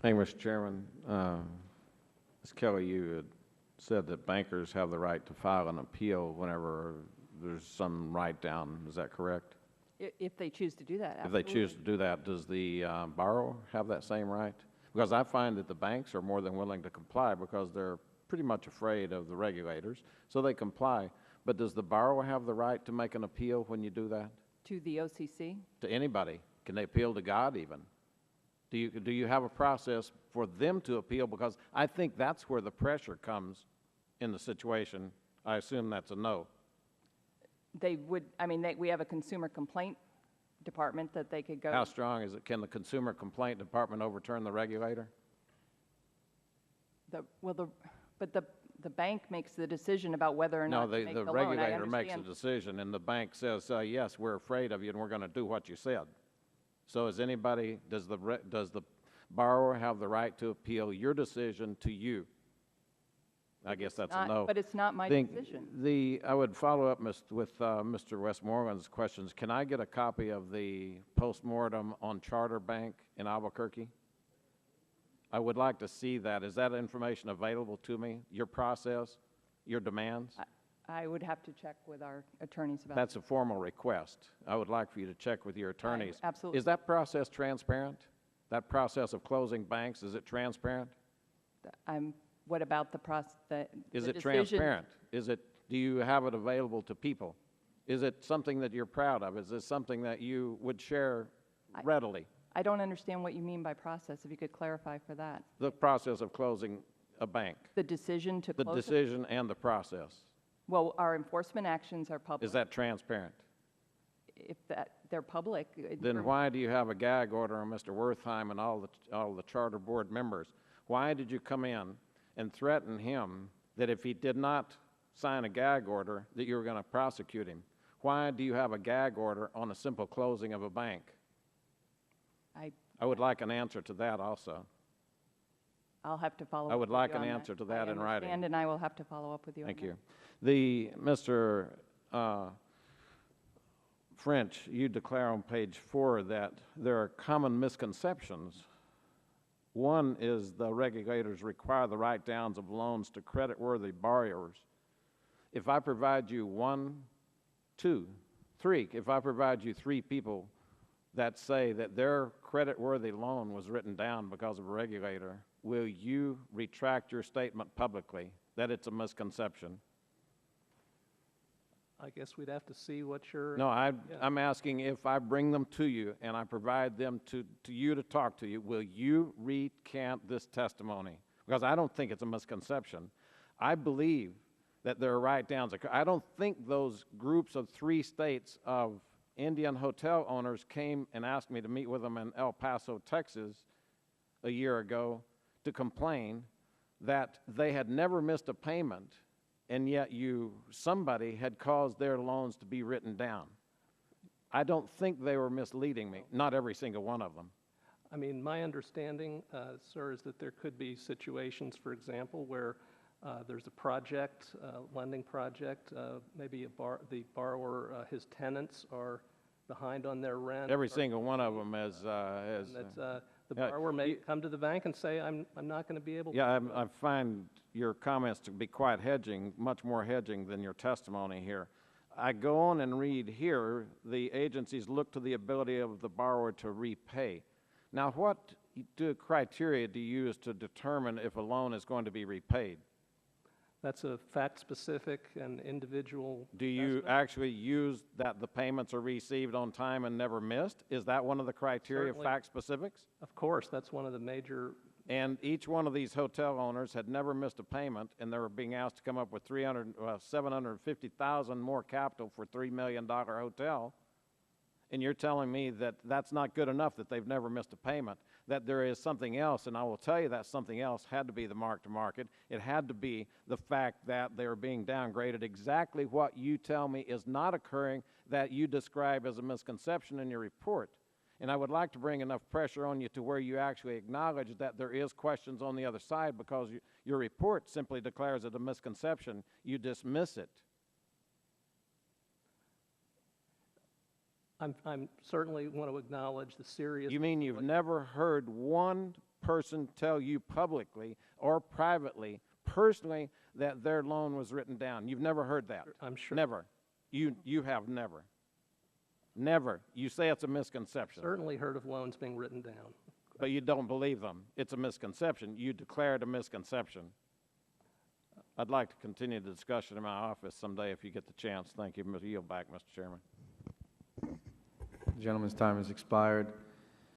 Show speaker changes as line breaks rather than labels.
Thank you, Mr. Chairman. Ms. Kelly, you had said that bankers have the right to file an appeal whenever there's some write-down. Is that correct?
If they choose to do that,
If they
absolutely.
choose to do that, does the borrower have that same right? Because I find that the banks are more than willing to comply because they're pretty much afraid of the regulators, so they comply. But does the borrower have the right to make an appeal when you do that?
To the OCC?
To anybody? Can they appeal to God even? Do you have a process for them to appeal? Because I think that's where the pressure comes in the situation. I assume that's a no.
They would, I mean, we have a consumer complaint department that they could go.
How strong is it? Can the Consumer Complaint Department overturn the regulator?
But the bank makes the decision about whether or not to make the
No, the
loan. I
regulator makes a
understand.
decision, and the bank says, yes, we're afraid of you, and we're going to do what you said. So does the borrower have the right to appeal your decision to you? I guess that's a no.
But it's not my decision.
I would follow up with Mr. Westmoreland's questions. Can I get a copy of the postmortem on Charter Bank in Albuquerque? I would like to see that. Is that information available to me? Your process, your demands?
I would have to check with our attorneys about
That's a formal request. I would like for you to check with your attorneys.
Absolutely.
Is that process transparent? That process of closing banks, is it transparent?
What about the process?
Is it transparent? Do you have it available to people? Is it something that you're proud of? Is this something that you would share readily?
I don't understand what you mean by process, if you could clarify for that.
The process of closing a bank.
The decision to
The
close it?
decision and the process.
Well, our enforcement actions are public.
Is that transparent?
If they're public.
Then why do you have a gag order on Mr. Wertheim and all the charter board members? Why did you come in and threaten him that if he did not sign a gag order, that you were going to prosecute him? Why do you have a gag order on a simple closing of a bank? I would like an answer to that also.
I'll have to follow up.
I would
with
like
you
an
on
answer
that.
to that in writing.
And I will have to follow up with you on
Thank
that.
you. Mr. French, you declare on page 4 that there are common misconceptions. One is the regulators require the write-downs of loans to creditworthy borrowers. If I provide you if I provide you 3 people that say that their creditworthy loan was written down because of a regulator, will you retract your statement publicly that it's a misconception?
I guess we'd have to see what your...
No, I'm asking if I bring them to you and I provide them to you to talk to you, will you recant this testimony? Because I don't think it's a misconception. I believe that there are write-downs. I don't think those groups of 3 states of Indian hotel owners came and asked me to meet with them in El Paso, Texas, a year ago to complain that they had never missed a payment, and yet somebody had caused their loans to be written down. I don't think they were misleading me, not every single one of them.
I mean, my understanding, sir, is that there could be situations, for example, where there's a project, lending project, maybe the borrower, his tenants are behind on their rent.
Every single one of them has...
the borrower may come to the bank and say, I'm not going to be able to...
Yeah, I find your comments to be quite hedging, much more hedging than your testimony here. I go on and read here, the agencies look to the ability of the borrower to repay. Now, what criteria do you use to determine if a loan is going to be repaid?
That's a fact-specific and individual...
Do you actually use that the payments are received on time and never missed? Is that one of the criteria, fact specifics?
Of course, that's one of the major...
And each one of these hotel owners had never missed a payment, and they were being asked to come up with $750,000 more capital for a $3 million hotel. And you're telling me that that's not good enough, that they've never missed a payment, that there is something else, and I will tell you that something else had to be the mark-to-market. It had to be the fact that they were being downgraded. Exactly what you tell me is not occurring that you describe as a misconception in your report. And I would like to bring enough pressure on you to where you actually acknowledge that there is questions on the other side, because your report simply declares it a misconception. You dismiss it.
I'm certainly want to acknowledge the serious...
You mean you've never heard one person tell you publicly or privately, personally, that their loan was written down? You've never heard that?
I'm sure.
Never. You have never. Never. You say it's a misconception.
Certainly heard of loans being written down.
But you don't believe them. It's a misconception. You declare it a misconception. I'd like to continue the discussion in my office someday if you get the chance. Thank you. Yield back, Mr. Chairman.
The gentleman's time has expired.